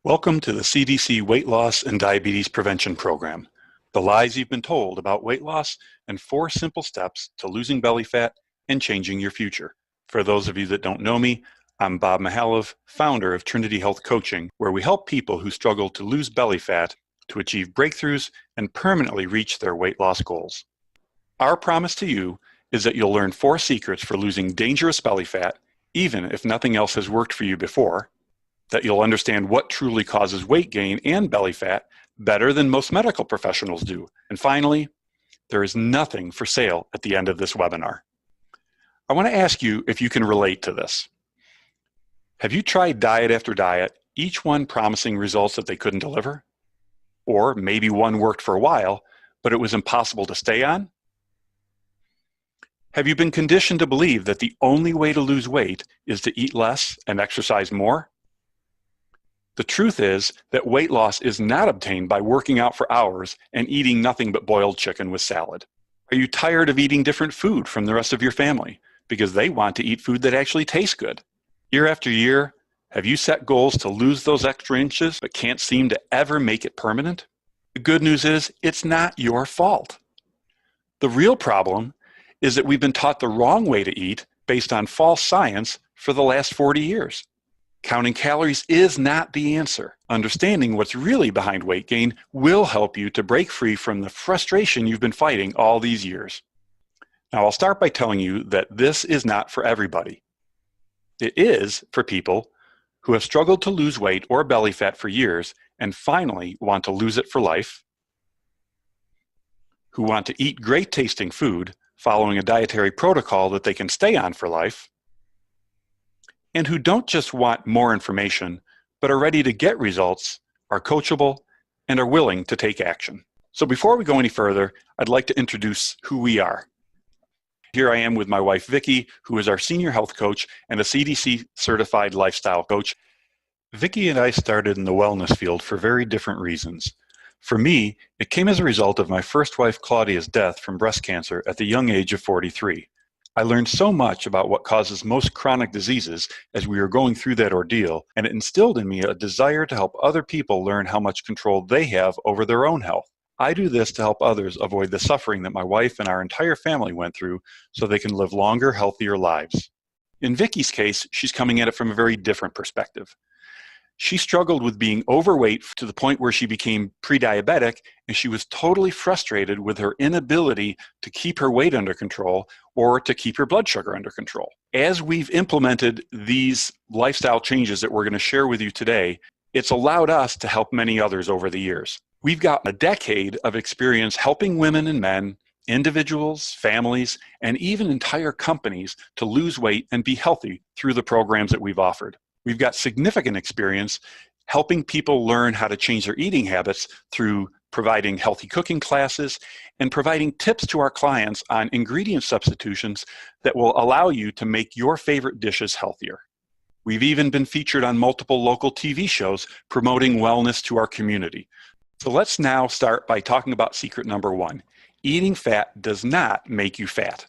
Welcome to the CDC Weight Loss and Diabetes Prevention Program. The lies you've been told about weight loss and 4 simple steps to losing belly fat and changing your future. For those of you that don't know me, I'm Bob Mihalov, founder of Trinity Health Coaching, where we help people who struggle to lose belly fat to achieve breakthroughs and permanently reach their weight loss goals. Our promise to you is that you'll learn 4 secrets for losing dangerous belly fat, even if nothing else has worked for you before, that you'll understand what truly causes weight gain and belly fat better than most medical professionals do. And finally, there is nothing for sale at the end of this webinar. I want to ask you if you can relate to this. Have you tried diet after diet, each one promising results that they couldn't deliver? Or maybe one worked for a while, but it was impossible to stay on? Have you been conditioned to believe that the only way to lose weight is to eat less and exercise more? The truth is that weight loss is not obtained by working out for hours and eating nothing but boiled chicken with salad. Are you tired of eating different food from the rest of your family because they want to eat food that actually tastes good? Year after year, have you set goals to lose those extra inches but can't seem to ever make it permanent? The good news is it's not your fault. The real problem is that we've been taught the wrong way to eat based on false science for the last 40 years. Counting calories is not the answer. Understanding what's really behind weight gain will help you to break free from the frustration you've been fighting all these years. Now, I'll start by telling you that this is not for everybody. It is for people who have struggled to lose weight or belly fat for years and finally want to lose it for life, who want to eat great tasting food following a dietary protocol that they can stay on for life, and who don't just want more information, but are ready to get results, are coachable, and are willing to take action. So before we go any further, I'd like to introduce who we are. Here I am with my wife, Vicki, who is our senior health coach and a CDC certified lifestyle coach. Vicki and I started in the wellness field for very different reasons. For me, it came as a result of my first wife, Claudia's death from breast cancer at the young age of 43. I learned so much about what causes most chronic diseases as we were going through that ordeal, and it instilled in me a desire to help other people learn how much control they have over their own health. I do this to help others avoid the suffering that my wife and our entire family went through so they can live longer, healthier lives. In Vicki's case, she's coming at it from a very different perspective. She struggled with being overweight to the point where she became pre-diabetic, and she was totally frustrated with her inability to keep her weight under control or to keep her blood sugar under control. As we've implemented these lifestyle changes that we're going to share with you today, it's allowed us to help many others over the years. We've got a decade of experience helping women and men, individuals, families, and even entire companies to lose weight and be healthy through the programs that we've offered. We've got significant experience helping people learn how to change their eating habits through providing healthy cooking classes and providing tips to our clients on ingredient substitutions that will allow you to make your favorite dishes healthier. We've even been featured on multiple local TV shows promoting wellness to our community. So let's now start by talking about secret number 1. Eating fat does not make you fat.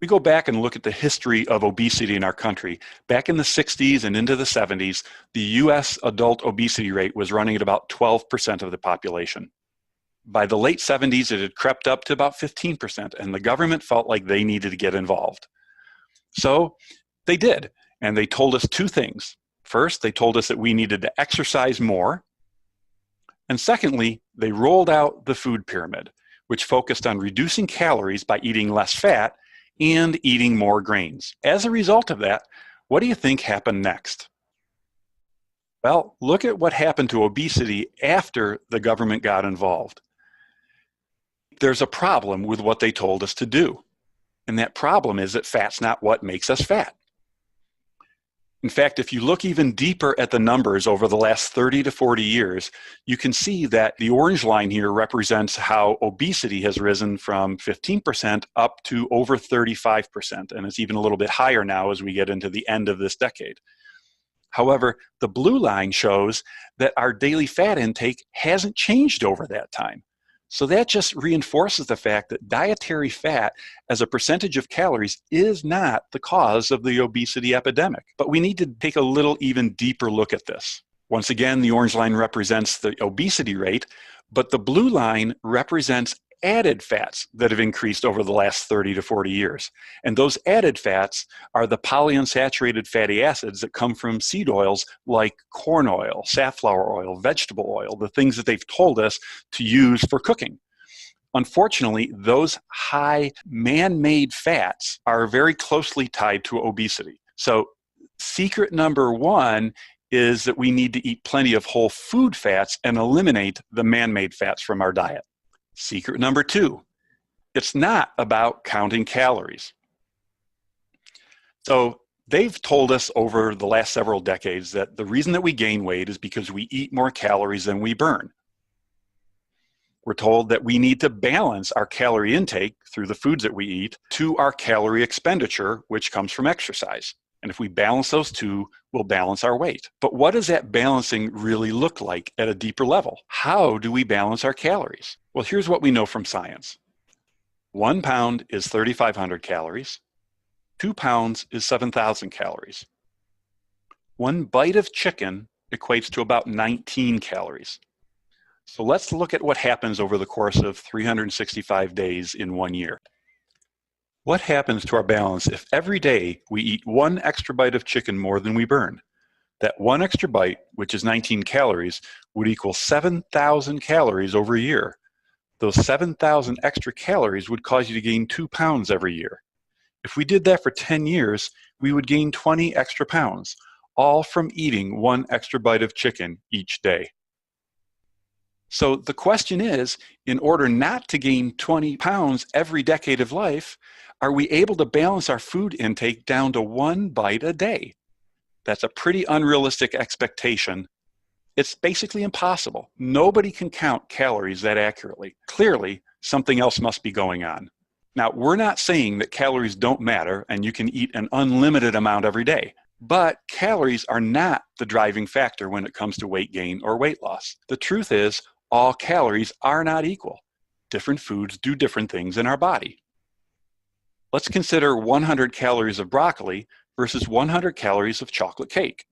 We go back and look at the history of obesity in our country. Back in the 60s and into the 70s, the US adult obesity rate was running at about 12% of the population. By the late 70s, it had crept up to about 15%, and the government felt like they needed to get involved. So they did, and they told us 2 things. First, they told us that we needed to exercise more, and secondly, they rolled out the food pyramid, which focused on reducing calories by eating less fat and eating more grains. As a result of that, what do you think happened next? Well, look at what happened to obesity after the government got involved. There's a problem with what they told us to do. And that problem is that fat's not what makes us fat. In fact, if you look even deeper at the numbers over the last 30 to 40 years, you can see that the orange line here represents how obesity has risen from 15% up to over 35%, and it's even a little bit higher now as we get into the end of this decade. However, the blue line shows that our daily fat intake hasn't changed over that time. So that just reinforces the fact that dietary fat as a percentage of calories is not the cause of the obesity epidemic. But we need to take a little even deeper look at this. Once again, the orange line represents the obesity rate, but the blue line represents added fats that have increased over the last 30 to 40 years. And those added fats are the polyunsaturated fatty acids that come from seed oils like corn oil, safflower oil, vegetable oil, the things that they've told us to use for cooking. Unfortunately, those high man-made fats are very closely tied to obesity. So secret number one is that we need to eat plenty of whole food fats and eliminate the man-made fats from our diet. Secret number two, it's not about counting calories. So they've told us over the last several decades that the reason that we gain weight is because we eat more calories than we burn. We're told that we need to balance our calorie intake through the foods that we eat to our calorie expenditure, which comes from exercise. And if we balance those two, we'll balance our weight. But what does that balancing really look like at a deeper level? How do we balance our calories? Well, here's what we know from science. 1 pound is 3,500 calories. 2 pounds is 7,000 calories. 1 bite of chicken equates to about 19 calories. So let's look at what happens over the course of 365 days in 1 year. What happens to our balance if every day we eat 1 extra bite of chicken more than we burn? That 1 extra bite, which is 19 calories, would equal 7,000 calories over a year. Those 7,000 extra calories would cause you to gain 2 pounds every year. If we did that for 10 years, we would gain 20 extra pounds, all from eating 1 extra bite of chicken each day. So the question is, in order not to gain 20 pounds every decade of life, are we able to balance our food intake down to 1 bite a day? That's a pretty unrealistic expectation. It's basically impossible. Nobody can count calories that accurately. Clearly, something else must be going on. Now, we're not saying that calories don't matter and you can eat an unlimited amount every day. But calories are not the driving factor when it comes to weight gain or weight loss. The truth is, all calories are not equal. Different foods do different things in our body. Let's consider 100 calories of broccoli versus 100 calories of chocolate cake.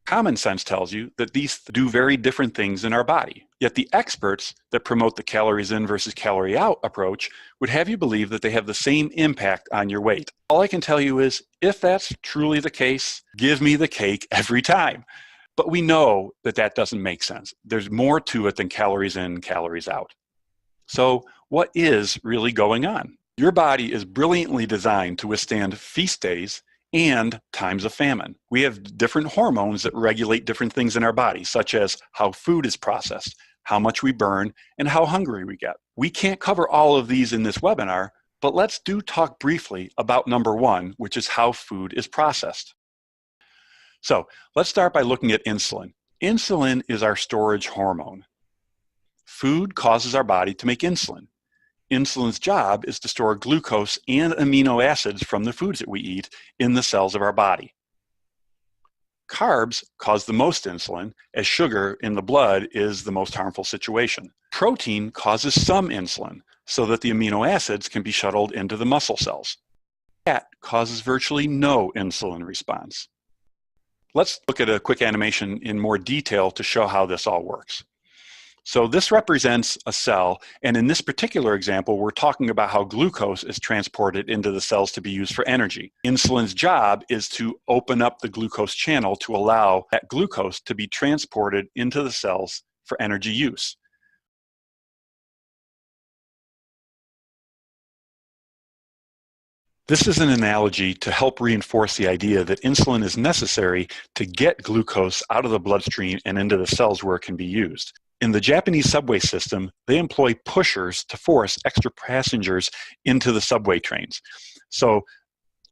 Common sense tells you that these do very different things in our body. Yet the experts that promote the calories in versus calorie out approach would have you believe that they have the same impact on your weight. All I can tell you is, if that's truly the case, give me the cake every time. But we know that that doesn't make sense. There's more to it than calories in, calories out. So what is really going on? Your body is brilliantly designed to withstand feast days and times of famine. We have different hormones that regulate different things in our body, such as how food is processed, how much we burn, and how hungry we get. We can't cover all of these in this webinar, but let's talk briefly about number one, which is how food is processed. So let's start by looking at insulin. Insulin is our storage hormone. Food causes our body to make insulin. Insulin's job is to store glucose and amino acids from the foods that we eat in the cells of our body. Carbs cause the most insulin, as sugar in the blood is the most harmful situation. Protein causes some insulin, so that the amino acids can be shuttled into the muscle cells. Fat causes virtually no insulin response. Let's look at a quick animation in more detail to show how this all works. So this represents a cell, and in this particular example, we're talking about how glucose is transported into the cells to be used for energy. Insulin's job is to open up the glucose channel to allow that glucose to be transported into the cells for energy use. This is an analogy to help reinforce the idea that insulin is necessary to get glucose out of the bloodstream and into the cells where it can be used. In the Japanese subway system, they employ pushers to force extra passengers into the subway trains. So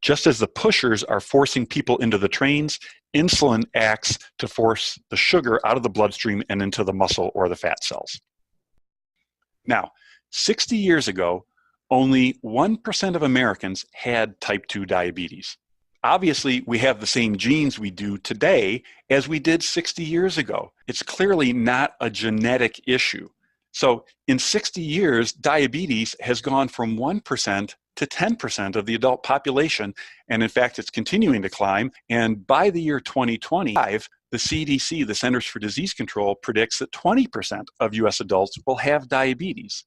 just as the pushers are forcing people into the trains, insulin acts to force the sugar out of the bloodstream and into the muscle or the fat cells. Now, 60 years ago, only 1% of Americans had type 2 diabetes. Obviously, we have the same genes we do today as we did 60 years ago. It's clearly not a genetic issue. So in 60 years, diabetes has gone from 1% to 10% of the adult population. And in fact, it's continuing to climb. And by the year 2025, the CDC, the Centers for Disease Control, predicts that 20% of US adults will have diabetes.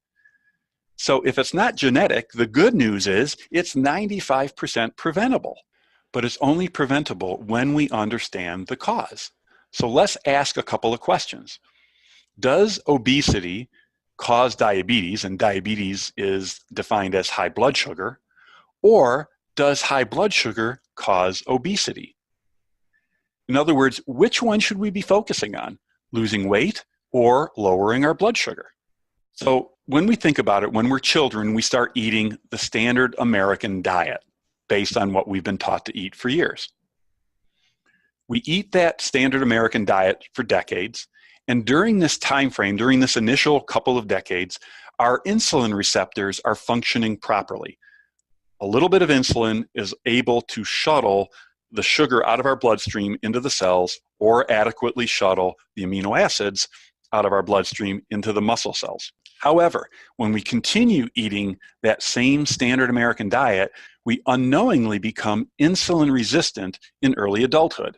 So if it's not genetic, the good news is it's 95% preventable. But it's only preventable when we understand the cause. So let's ask a couple of questions. Does obesity cause diabetes, and diabetes is defined as high blood sugar, or does high blood sugar cause obesity? In other words, which one should we be focusing on? Losing weight or lowering our blood sugar? So when we think about it, when we're children, we start eating the standard American diet based on what we've been taught to eat for years. We eat that standard American diet for decades, and during this time frame, during this initial couple of decades, our insulin receptors are functioning properly. A little bit of insulin is able to shuttle the sugar out of our bloodstream into the cells, or adequately shuttle the amino acids out of our bloodstream into the muscle cells. However, when we continue eating that same standard American diet, we unknowingly become insulin resistant in early adulthood.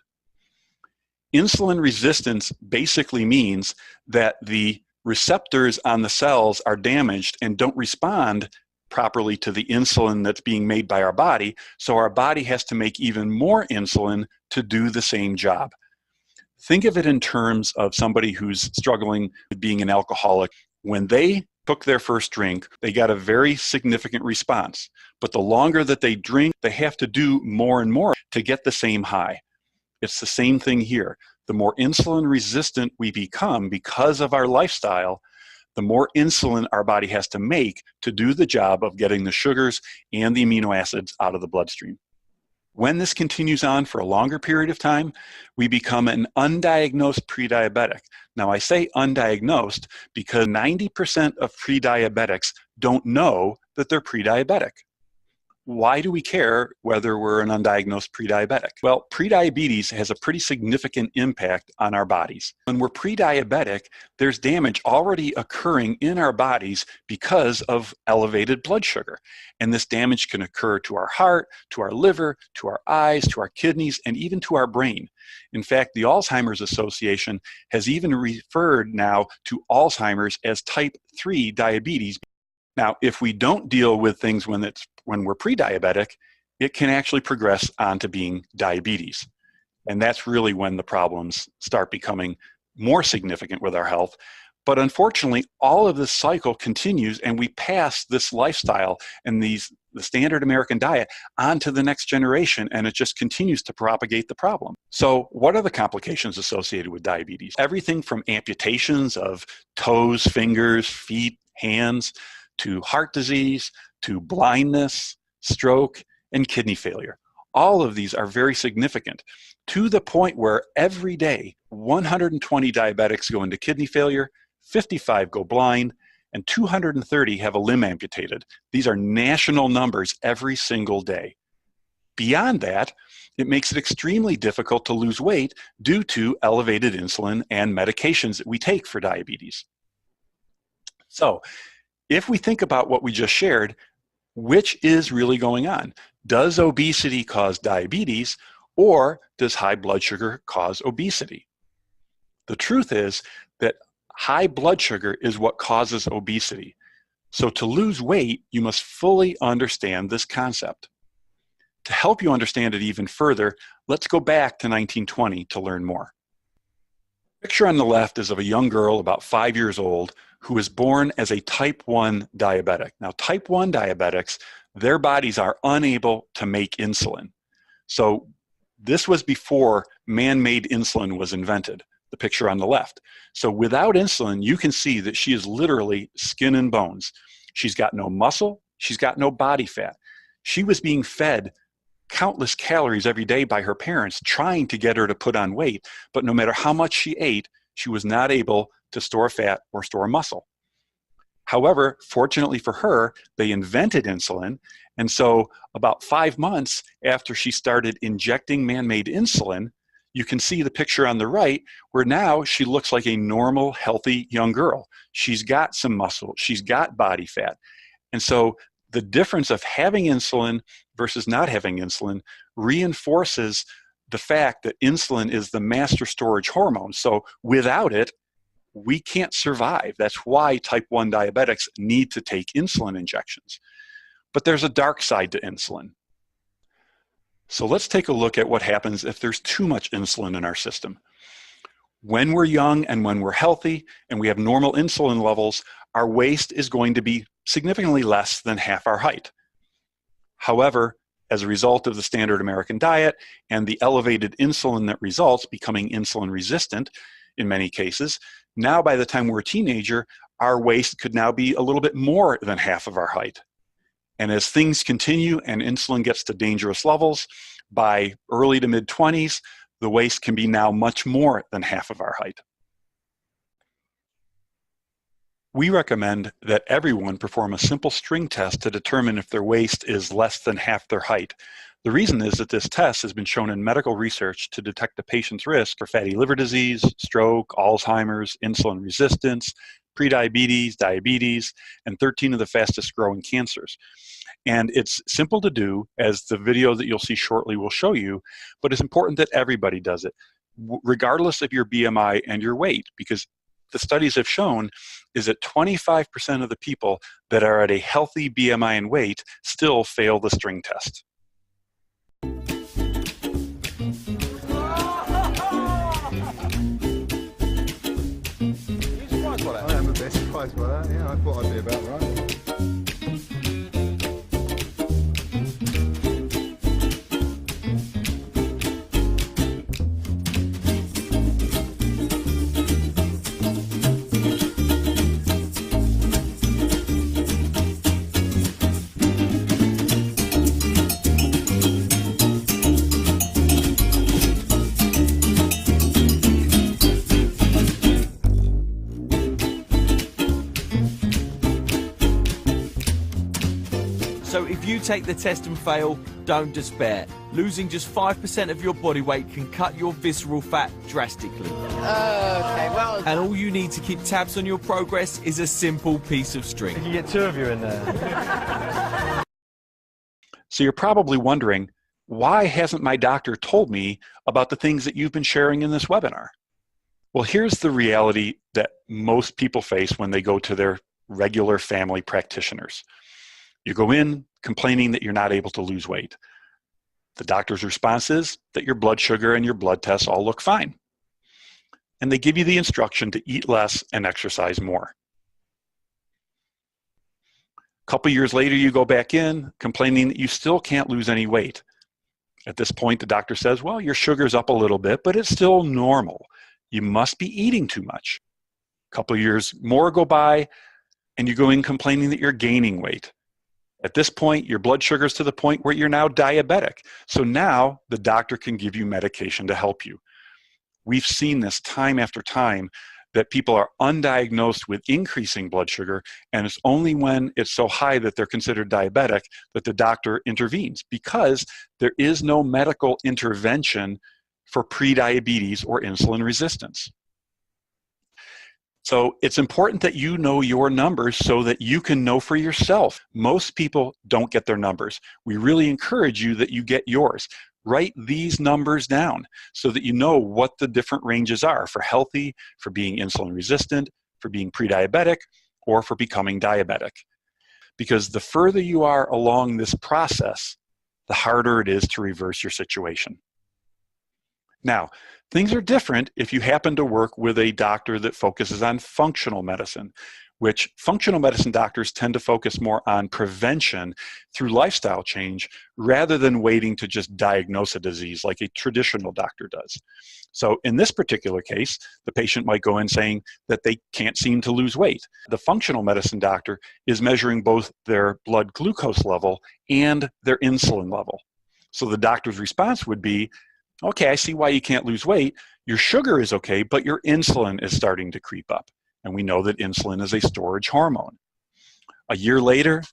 Insulin resistance basically means that the receptors on the cells are damaged and don't respond properly to the insulin that's being made by our body, so our body has to make even more insulin to do the same job. Think of it in terms of somebody who's struggling with being an alcoholic. When they took their first drink, they got a very significant response. But the longer that they drink, they have to do more and more to get the same high. It's the same thing here. The more insulin resistant we become because of our lifestyle, the more insulin our body has to make to do the job of getting the sugars and the amino acids out of the bloodstream. When this continues on for a longer period of time, we become an undiagnosed prediabetic. Now, I say undiagnosed because 90% of prediabetics don't know that they're prediabetic. Why do we care whether we're an undiagnosed prediabetic? Well, prediabetes has a pretty significant impact on our bodies. When we're prediabetic, there's damage already occurring in our bodies because of elevated blood sugar. And this damage can occur to our heart, to our liver, to our eyes, to our kidneys, and even to our brain. In fact, the Alzheimer's Association has even referred now to Alzheimer's as type 3 diabetes. Now, if we don't deal with things when we're pre-diabetic, it can actually progress onto being diabetes. And that's really when the problems start becoming more significant with our health. But unfortunately, all of this cycle continues, and we pass this lifestyle and the standard American diet onto the next generation, and it just continues to propagate the problem. So what are the complications associated with diabetes? Everything from amputations of toes, fingers, feet, hands, to heart disease, to blindness, stroke, and kidney failure. All of these are very significant, to the point where every day 120 diabetics go into kidney failure, 55 go blind, and 230 have a limb amputated. These are national numbers every single day. Beyond that, it makes it extremely difficult to lose weight due to elevated insulin and medications that we take for diabetes. So, if we think about what we just shared, which is really going on? Does obesity cause diabetes, or does high blood sugar cause obesity? The truth is that high blood sugar is what causes obesity. So to lose weight, you must fully understand this concept. To help you understand it even further, let's go back to 1920 to learn more. The picture on the left is of a young girl about 5 years old who was born as a type 1 diabetic. Now, type 1 diabetics, their bodies are unable to make insulin. So this was before man-made insulin was invented, the picture on the left. So without insulin, you can see that she is literally skin and bones. She's got no muscle, she's got no body fat. She was being fed countless calories every day by her parents, trying to get her to put on weight, but no matter how much she ate, she was not able to store fat or store muscle. However, fortunately for her, they invented insulin, and so about 5 months after she started injecting man-made insulin, you can see the picture on the right where now she looks like a normal, healthy young girl. She's got some muscle, she's got body fat. And so the difference of having insulin versus not having insulin reinforces the fact that insulin is the master storage hormone. So without it, we can't survive. That's why type 1 diabetics need to take insulin injections. But there's a dark side to insulin. So let's take a look at what happens if there's too much insulin in our system. When we're young and when we're healthy and we have normal insulin levels, our waist is going to be significantly less than half our height. However, as a result of the standard American diet and the elevated insulin that results, becoming insulin resistant in many cases, now by the time we're a teenager, our waist could now be a little bit more than half of our height. And as things continue and insulin gets to dangerous levels, by early to mid-20s, the waist can be now much more than half of our height. We recommend that everyone perform a simple string test to determine if their waist is less than half their height. The reason is that this test has been shown in medical research to detect a patient's risk for fatty liver disease, stroke, Alzheimer's, insulin resistance, prediabetes, diabetes, and 13 of the fastest growing cancers. And it's simple to do, as the video that you'll see shortly will show you, but it's important that everybody does it, regardless of your BMI and your weight, because the studies have shown is that 25% of the people that are at a healthy BMI and weight still fail the string test. I am a bit surprised by that, yeah, I thought I'd be about right. So if you take the test and fail, don't despair. Losing just 5% of your body weight can cut your visceral fat drastically. Okay, well... And all you need to keep tabs on your progress is a simple piece of string. You can get 2 of you in there. So you're probably wondering, why hasn't my doctor told me about the things that you've been sharing in this webinar? Well, here's the reality that most people face when they go to their regular family practitioners. You go in complaining that you're not able to lose weight. The doctor's response is that your blood sugar and your blood tests all look fine. And they give you the instruction to eat less and exercise more. A couple years later, you go back in complaining that you still can't lose any weight. At this point, the doctor says, well, your sugar's up a little bit, but it's still normal. You must be eating too much. A couple years more go by, and you go in complaining that you're gaining weight. At this point, your blood sugar's to the point where you're now diabetic. So now the doctor can give you medication to help you. We've seen this time after time that people are undiagnosed with increasing blood sugar, and it's only when it's so high that they're considered diabetic that the doctor intervenes, because there is no medical intervention for prediabetes or insulin resistance. So it's important that you know your numbers so that you can know for yourself. Most people don't get their numbers. We really encourage you that you get yours. Write these numbers down so that you know what the different ranges are for healthy, for being insulin resistant, for being pre-diabetic, or for becoming diabetic. Because the further you are along this process, the harder it is to reverse your situation. Now, things are different if you happen to work with a doctor that focuses on functional medicine, which functional medicine doctors tend to focus more on prevention through lifestyle change rather than waiting to just diagnose a disease like a traditional doctor does. So in this particular case, the patient might go in saying that they can't seem to lose weight. The functional medicine doctor is measuring both their blood glucose level and their insulin level. So the doctor's response would be, okay, I see why you can't lose weight. Your sugar is okay, but your insulin is starting to creep up. And we know that insulin is a storage hormone. A year later,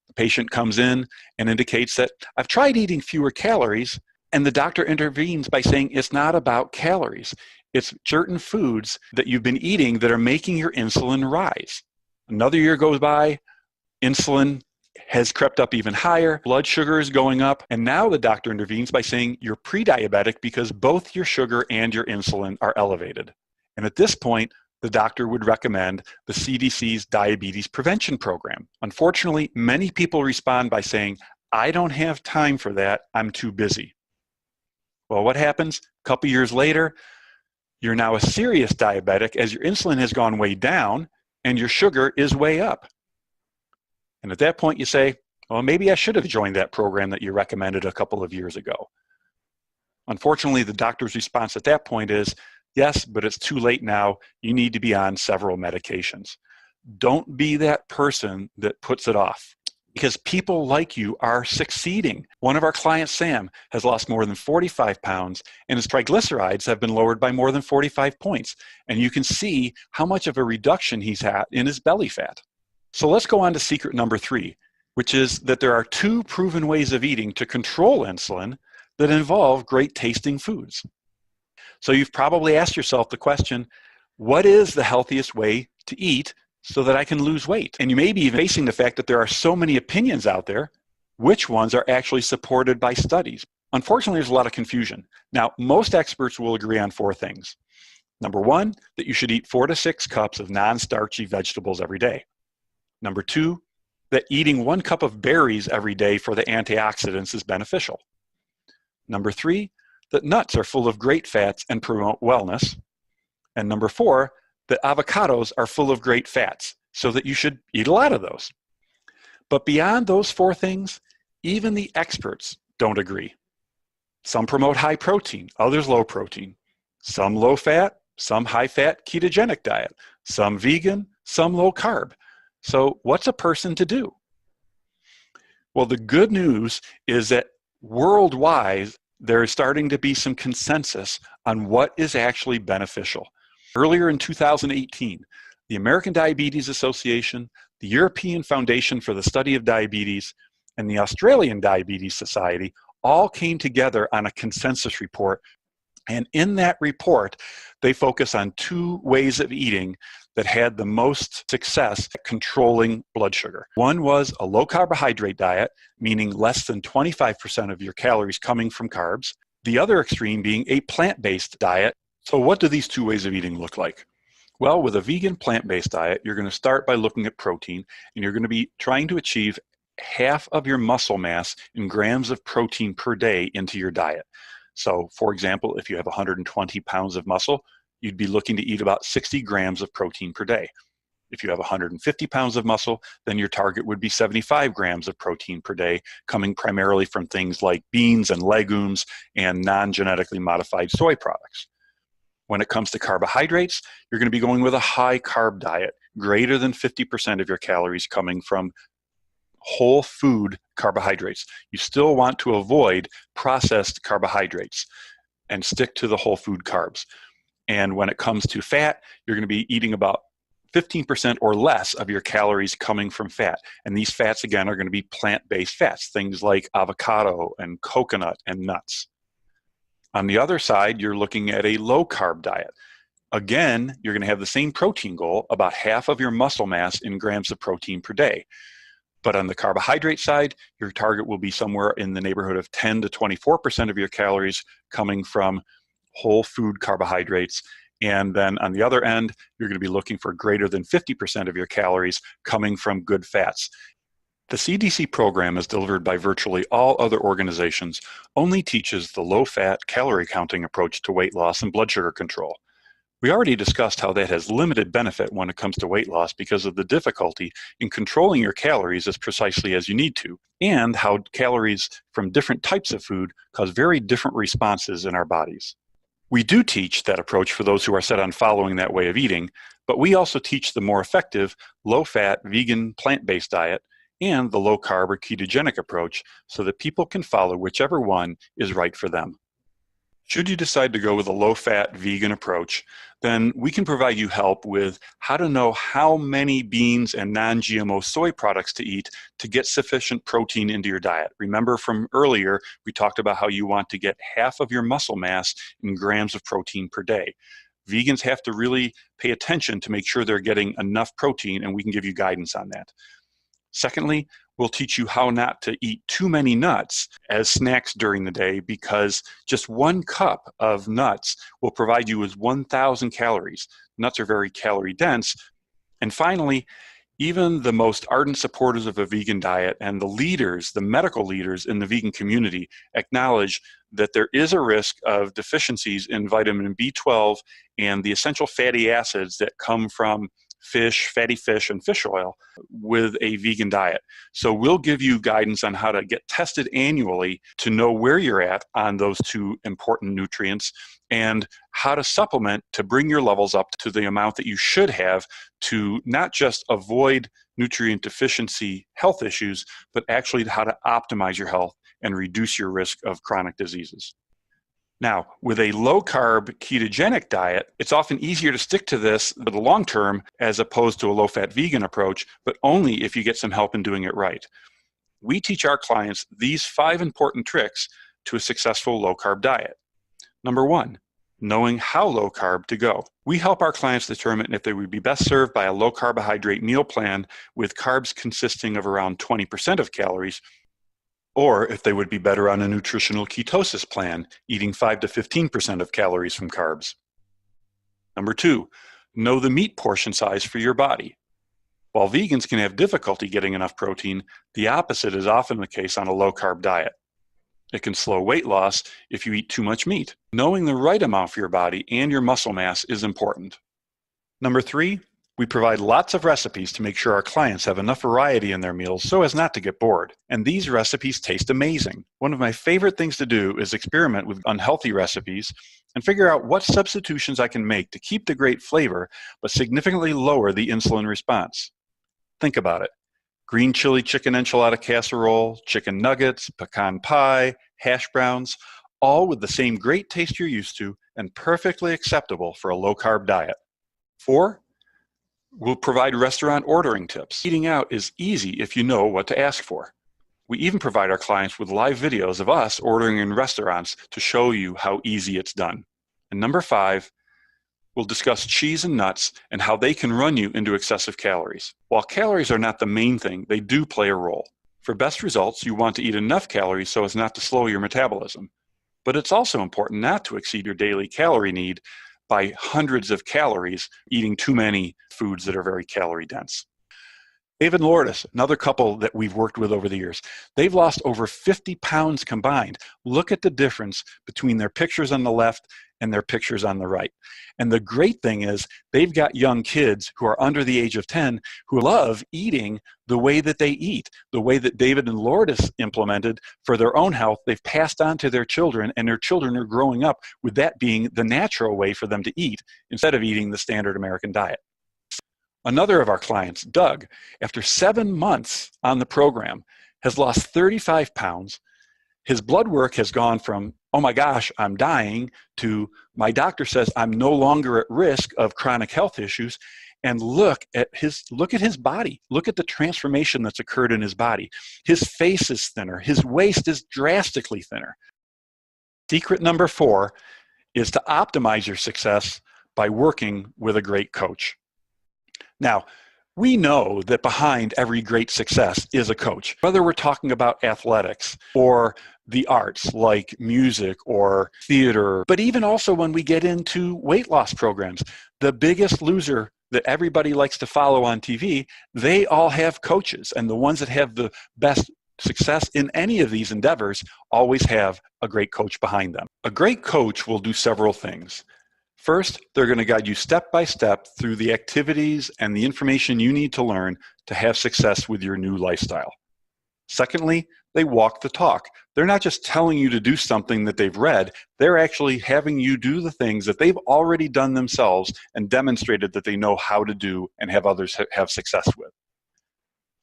the patient comes in and indicates that I've tried eating fewer calories, and the doctor intervenes by saying it's not about calories. It's certain foods that you've been eating that are making your insulin rise. Another year goes by, insulin has crept up even higher, blood sugar is going up, and now the doctor intervenes by saying you're pre-diabetic because both your sugar and your insulin are elevated. And at this point, the doctor would recommend the CDC's diabetes prevention program. Unfortunately, many people respond by saying, I don't have time for that, I'm too busy. Well, what happens? A couple years later, you're now a serious diabetic as your insulin has gone way down and your sugar is way up. And at that point you say, well, maybe I should have joined that program that you recommended a couple of years ago. Unfortunately, the doctor's response at that point is, yes, but it's too late now. You need to be on several medications. Don't be that person that puts it off, because people like you are succeeding. One of our clients, Sam, has lost more than 45 pounds and his triglycerides have been lowered by more than 45 points. And you can see how much of a reduction he's had in his belly fat. So let's go on to secret number 3, which is that there are 2 proven ways of eating to control insulin that involve great tasting foods. So you've probably asked yourself the question, what is the healthiest way to eat so that I can lose weight? And you may be even facing the fact that there are so many opinions out there, which ones are actually supported by studies? Unfortunately, there's a lot of confusion. Now, most experts will agree on 4 things. Number 1, that you should eat 4 to 6 cups of non-starchy vegetables every day. Number 2, that eating 1 cup of berries every day for the antioxidants is beneficial. Number 3, that nuts are full of great fats and promote wellness. And number 4, that avocados are full of great fats, so that you should eat a lot of those. But beyond those 4 things, even the experts don't agree. Some promote high protein, others low protein. Some low fat, some high fat ketogenic diet. Some vegan, some low carb. So what's a person to do? Well, the good news is that worldwide, there is starting to be some consensus on what is actually beneficial. Earlier in 2018, the American Diabetes Association, the European Foundation for the Study of Diabetes, and the Australian Diabetes Society all came together on a consensus report. And in that report, they focus on 2 ways of eating that had the most success at controlling blood sugar. One was a low carbohydrate diet, meaning less than 25% of your calories coming from carbs. The other extreme being a plant-based diet. So what do these 2 ways of eating look like? Well, with a vegan plant-based diet, you're going to start by looking at protein, and you're going to be trying to achieve half of your muscle mass in grams of protein per day into your diet. So, for example, if you have 120 pounds of muscle, you'd be looking to eat about 60 grams of protein per day. If you have 150 pounds of muscle, then your target would be 75 grams of protein per day, coming primarily from things like beans and legumes and non-genetically modified soy products. When it comes to carbohydrates, you're going to be going with a high carb diet, greater than 50% of your calories coming from whole food carbohydrates. You still want to avoid processed carbohydrates and stick to the whole food carbs. And when it comes to fat, you're going to be eating about 15% or less of your calories coming from fat. And these fats, again, are going to be plant-based fats, things like avocado and coconut and nuts. On the other side, you're looking at a low-carb diet. Again, you're going to have the same protein goal, about half of your muscle mass in grams of protein per day. But on the carbohydrate side, your target will be somewhere in the neighborhood of 10 to 24% of your calories coming from whole food carbohydrates. And then on the other end, you're going to be looking for greater than 50% of your calories coming from good fats. The CDC program, as delivered by virtually all other organizations, only teaches the low-fat, calorie counting approach to weight loss and blood sugar control. We already discussed how that has limited benefit when it comes to weight loss because of the difficulty in controlling your calories as precisely as you need to, and how calories from different types of food cause very different responses in our bodies. We do teach that approach for those who are set on following that way of eating, but we also teach the more effective, low-fat, vegan, plant-based diet and the low-carb or ketogenic approach so that people can follow whichever one is right for them. Should you decide to go with a low-fat vegan approach, then we can provide you help with how to know how many beans and non-GMO soy products to eat to get sufficient protein into your diet. Remember from earlier, we talked about how you want to get half of your muscle mass in grams of protein per day. Vegans have to really pay attention to make sure they're getting enough protein, and we can give you guidance on that. Secondly, We'll teach you how not to eat too many nuts as snacks during the day, because just 1 cup of nuts will provide you with 1,000 calories. Nuts are very calorie dense. And finally, even the most ardent supporters of a vegan diet and the leaders, the medical leaders in the vegan community, acknowledge that there is a risk of deficiencies in vitamin B12 and the essential fatty acids that come from fish, fatty fish, and fish oil with a vegan diet. So we'll give you guidance on how to get tested annually to know where you're at on those 2 important nutrients, and how to supplement to bring your levels up to the amount that you should have to not just avoid nutrient deficiency health issues, but actually how to optimize your health and reduce your risk of chronic diseases. Now, with a low-carb ketogenic diet, it's often easier to stick to this for the long term as opposed to a low-fat vegan approach, but only if you get some help in doing it right. We teach our clients these 5 important tricks to a successful low-carb diet. Number 1, knowing how low carb to go. We help our clients determine if they would be best served by a low carbohydrate meal plan with carbs consisting of around 20% of calories, or if they would be better on a nutritional ketosis plan, eating 5 to 15% of calories from carbs. Number 2, know the meat portion size for your body. While vegans can have difficulty getting enough protein, the opposite is often the case on a low-carb diet. It can slow weight loss if you eat too much meat. Knowing the right amount for your body and your muscle mass is important. Number 3, we provide lots of recipes to make sure our clients have enough variety in their meals so as not to get bored. And these recipes taste amazing. One of my favorite things to do is experiment with unhealthy recipes and figure out what substitutions I can make to keep the great flavor but significantly lower the insulin response. Think about it. Green chili chicken enchilada casserole, chicken nuggets, pecan pie, hash browns, all with the same great taste you're used to and perfectly acceptable for a low-carb diet. 4, we'll provide restaurant ordering tips. Eating out is easy if you know what to ask for. We even provide our clients with live videos of us ordering in restaurants to show you how easy it's done. And number 5, we'll discuss cheese and nuts and how they can run you into excessive calories. While calories are not the main thing, they do play a role. For best results, you want to eat enough calories so as not to slow your metabolism. But it's also important not to exceed your daily calorie need by hundreds of calories, eating too many foods that are very calorie dense. David and Lourdes, another couple that we've worked with over the years, they've lost over 50 pounds combined. Look at the difference between their pictures on the left and their pictures on the right. And the great thing is they've got young kids who are under the age of 10 who love eating the way that they eat, the way that David and Lourdes implemented for their own health. They've passed on to their children, and their children are growing up with that being the natural way for them to eat instead of eating the standard American diet. Another of our clients, Doug, after 7 months on the program, has lost 35 pounds. His blood work has gone from, oh my gosh, I'm dying, to my doctor says I'm no longer at risk of chronic health issues. And look at his body. Look at the transformation that's occurred in his body. His face is thinner. His waist is drastically thinner. Secret number 4 is to optimize your success by working with a great coach. Now, we know that behind every great success is a coach, whether we're talking about athletics or the arts like music or theater, but even also when we get into weight loss programs, the biggest loser that everybody likes to follow on TV, they all have coaches, and the ones that have the best success in any of these endeavors always have a great coach behind them. A great coach will do several things. First, they're going to guide you step by step through the activities and the information you need to learn to have success with your new lifestyle. Secondly, they walk the talk. They're not just telling you to do something that they've read, they're actually having you do the things that they've already done themselves and demonstrated that they know how to do and have others have success with.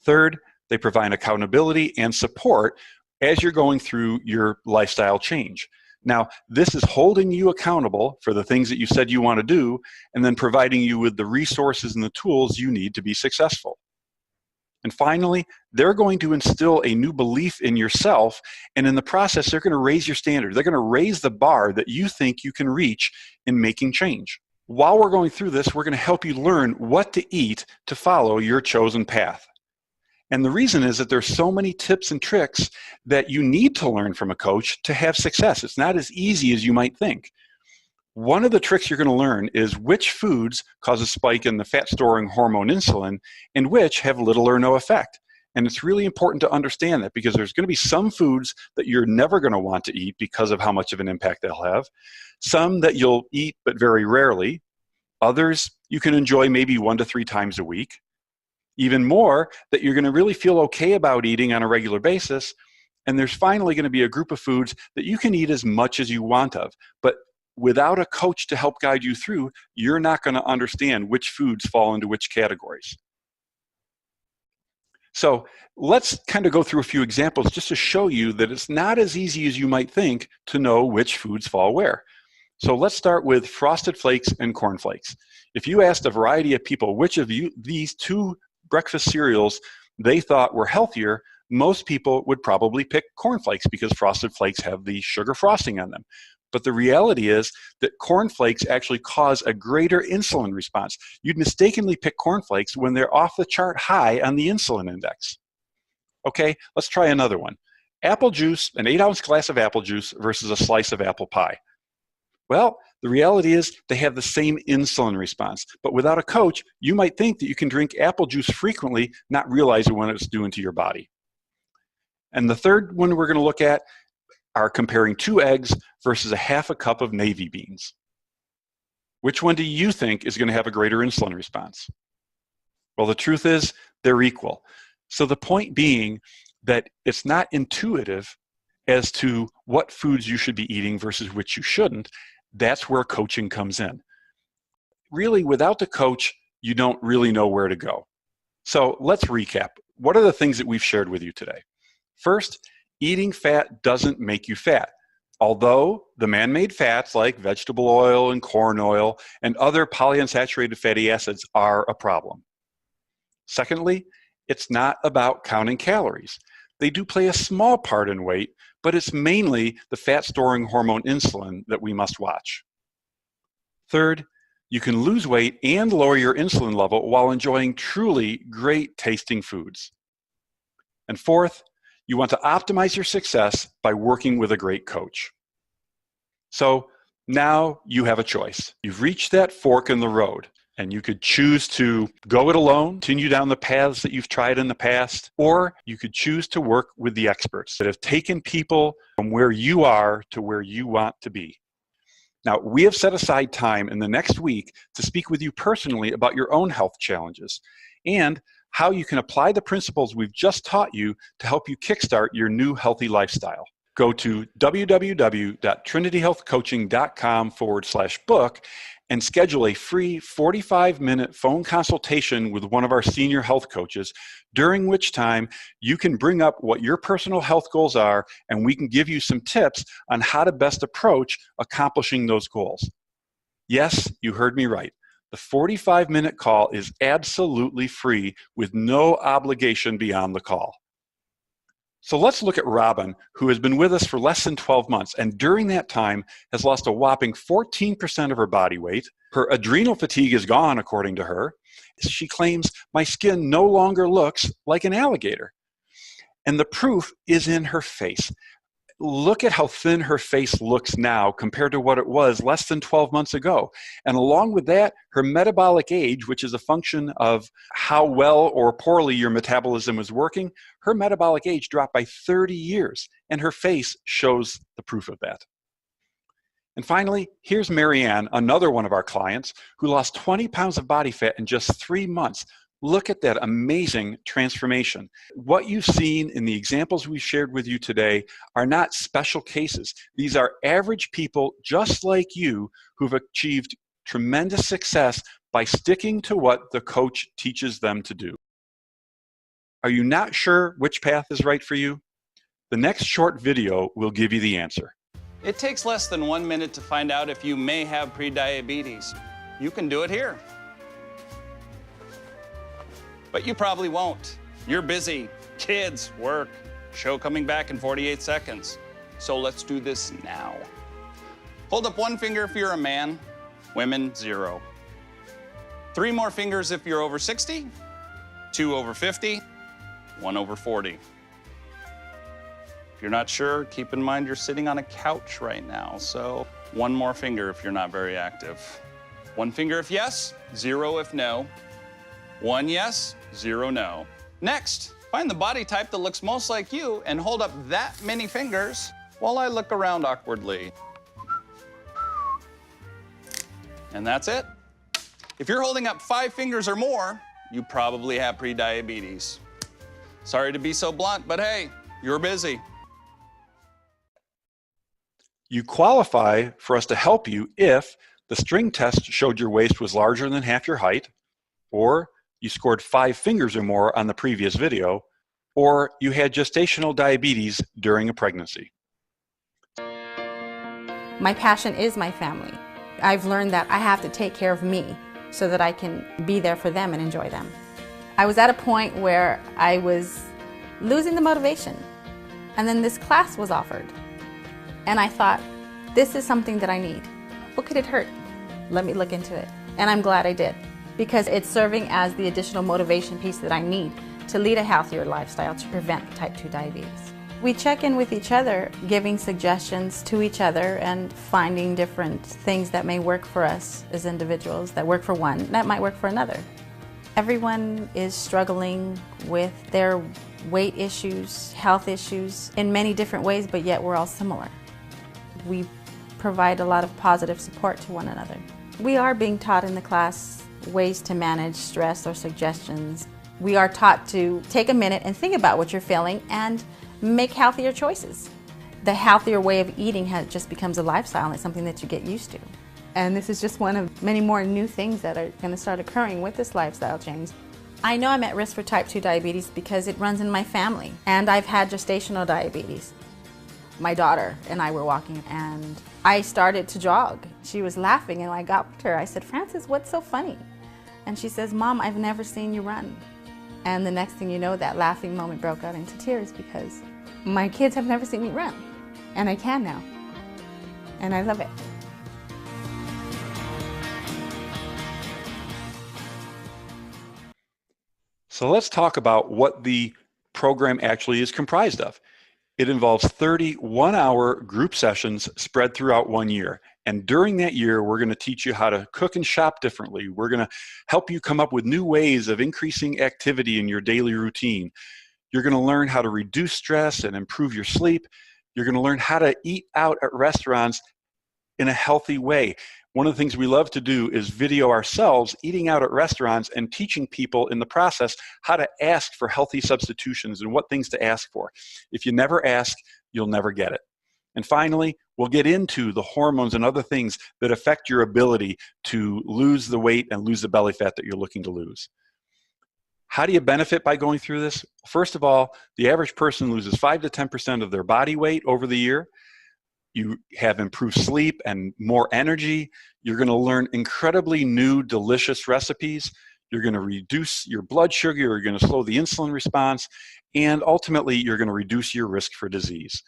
Third, they provide accountability and support as you're going through your lifestyle change. Now, this is holding you accountable for the things that you said you want to do, and then providing you with the resources and the tools you need to be successful. And finally, they're going to instill a new belief in yourself, and in the process, they're going to raise your standard. They're going to raise the bar that you think you can reach in making change. While we're going through this, we're going to help you learn what to eat to follow your chosen path. And the reason is that there's so many tips and tricks that you need to learn from a coach to have success. It's not as easy as you might think. One of the tricks you're going to learn is which foods cause a spike in the fat-storing hormone insulin and which have little or no effect. And it's really important to understand that because there's going to be some foods that you're never going to want to eat because of how much of an impact they'll have. Some that you'll eat but very rarely. Others you can enjoy maybe 1 to 3 times a week. Even more that you're going to really feel okay about eating on a regular basis. And there's finally going to be a group of foods that you can eat as much as you want of. But without a coach to help guide you through, you're not going to understand which foods fall into which categories. So let's kind of go through a few examples just to show you that it's not as easy as you might think to know which foods fall where. So let's start with Frosted Flakes and Corn Flakes. If you asked a variety of people which of these 2 breakfast cereals they thought were healthier, most people would probably pick Corn Flakes because Frosted Flakes have the sugar frosting on them. But the reality is that Corn Flakes actually cause a greater insulin response. You'd mistakenly pick Corn Flakes when they're off the chart high on the insulin index. Okay, let's try another one. Apple juice, an 8-ounce glass of apple juice versus a slice of apple pie. Well, the reality is they have the same insulin response. But without a coach, you might think that you can drink apple juice frequently, not realizing what it's doing to your body. And the third one we're going to look at are comparing 2 eggs versus a half a cup of navy beans. Which one do you think is going to have a greater insulin response? Well, the truth is they're equal. So the point being that it's not intuitive as to what foods you should be eating versus which you shouldn't. That's where coaching comes in. Really, without the coach, you don't really know where to go. So let's recap. What are the things that we've shared with you today? First, eating fat doesn't make you fat, although the man-made fats like vegetable oil and corn oil and other polyunsaturated fatty acids are a problem. Secondly, it's not about counting calories. They do play a small part in weight, but it's mainly the fat-storing hormone insulin that we must watch. Third, you can lose weight and lower your insulin level while enjoying truly great tasting foods. And fourth, you want to optimize your success by working with a great coach. So now you have a choice. You've reached that fork in the road, and you could choose to go it alone, continue down the paths that you've tried in the past, or you could choose to work with the experts that have taken people from where you are to where you want to be. Now, we have set aside time in the next week to speak with you personally about your own health challenges and how you can apply the principles we've just taught you to help you kickstart your new healthy lifestyle. Go to www.trinityhealthcoaching.com/book and schedule a free 45-minute phone consultation with one of our senior health coaches, during which time you can bring up what your personal health goals are, and we can give you some tips on how to best approach accomplishing those goals. Yes, you heard me right. The 45-minute call is absolutely free with no obligation beyond the call. So let's look at Robin, who has been with us for less than 12 months, and during that time has lost a whopping 14% of her body weight. Her adrenal fatigue is gone, according to her. She claims, "My skin no longer looks like an alligator." And the proof is in her face. Look at how thin her face looks now compared to what it was less than 12 months ago. And along with that, her metabolic age, which is a function of how well or poorly your metabolism is working, her metabolic age dropped by 30 years, and her face shows the proof of that. And finally, here's Marianne, another one of our clients, who lost 20 pounds of body fat in just 3 months. Look at that amazing transformation. What you've seen in the examples we've shared with you today are not special cases. These are average people just like you who've achieved tremendous success by sticking to what the coach teaches them to do. Are you not sure which path is right for you? The next short video will give you the answer. It takes less than 1 minute to find out if you may have prediabetes. You can do it here. But you probably won't. You're busy. Kids, work, show coming back in 48 seconds. So let's do this now. Hold up 1 finger if you're a man, women, 0. 3 more fingers if you're over 60, 2 over 50, 1/40. If you're not sure, keep in mind you're sitting on a couch right now, so one more finger if you're not very active. One finger if yes, 0 if no. 1 yes, 0 no. Next, find the body type that looks most like you and hold up that many fingers while I look around awkwardly. And that's it. If you're holding up 5 fingers or more, you probably have prediabetes. Sorry to be so blunt, but hey, you're busy. You qualify for us to help you if the string test showed your waist was larger than half your height, or you scored 5 fingers or more on the previous video, or you had gestational diabetes during a pregnancy. My passion is my family. I've learned that I have to take care of me so that I can be there for them and enjoy them. I was at a point where I was losing the motivation, and then this class was offered. And I thought, this is something that I need. What could it hurt? Let me look into it. And I'm glad I did, because it's serving as the additional motivation piece that I need to lead a healthier lifestyle to prevent type 2 diabetes. We check in with each other, giving suggestions to each other and finding different things that may work for us as individuals, that work for one, that might work for another. Everyone is struggling with their weight issues, health issues in many different ways, but yet we're all similar. We provide a lot of positive support to one another. We are being taught in the class ways to manage stress or suggestions. We are taught to take a minute and think about what you're feeling and make healthier choices. The healthier way of eating just becomes a lifestyle, and it's something that you get used to. And this is just one of many more new things that are going to start occurring with this lifestyle change. I know I'm at risk for type 2 diabetes because it runs in my family, and I've had gestational diabetes. My daughter and I were walking, and I started to jog. She was laughing, and I got to her. I said, "Frances, what's so funny?" And she says, "Mom, I've never seen you run." And the next thing you know, that laughing moment broke out into tears because my kids have never seen me run, and I can now, and I love it. So let's talk about what the program actually is comprised of. It involves 30 one-hour group sessions spread throughout 1 year. And during that year, we're going to teach you how to cook and shop differently. We're going to help you come up with new ways of increasing activity in your daily routine. You're going to learn how to reduce stress and improve your sleep. You're going to learn how to eat out at restaurants in a healthy way. One of the things we love to do is video ourselves eating out at restaurants and teaching people in the process how to ask for healthy substitutions and what things to ask for. If you never ask, you'll never get it. And finally, we'll get into the hormones and other things that affect your ability to lose the weight and lose the belly fat that you're looking to lose. How do you benefit by going through this? First of all, the average person loses 5 to 10% of their body weight over the year. You have improved sleep and more energy. You're going to learn incredibly new, delicious recipes. You're going to reduce your blood sugar. You're going to slow the insulin response. And ultimately, you're going to reduce your risk for disease.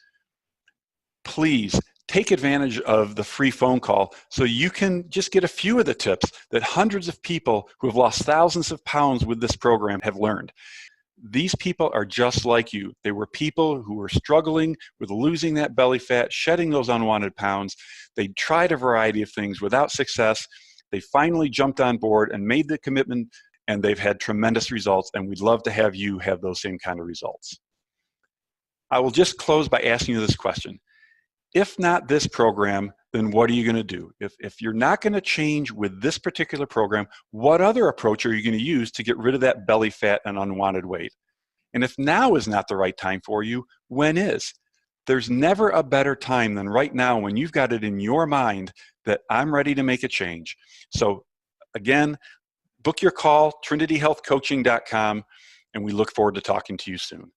Please take advantage of the free phone call so you can just get a few of the tips that hundreds of people who have lost thousands of pounds with this program have learned. These people are just like you. They were people who were struggling with losing that belly fat, shedding those unwanted pounds. They tried a variety of things without success. They finally jumped on board and made the commitment, and they've had tremendous results, and we'd love to have you have those same kind of results. I will just close by asking you this question. If not this program, then what are you going to do? If you're not going to change with this particular program, what other approach are you going to use to get rid of that belly fat and unwanted weight? And if now is not the right time for you, when is? There's never a better time than right now when you've got it in your mind that I'm ready to make a change. So again, book your call, trinityhealthcoaching.com, and we look forward to talking to you soon.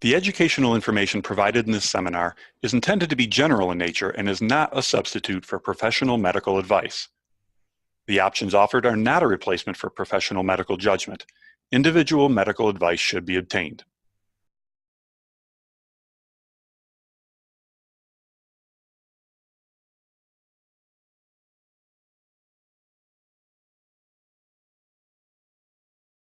The educational information provided in this seminar is intended to be general in nature and is not a substitute for professional medical advice. The options offered are not a replacement for professional medical judgment. Individual medical advice should be obtained.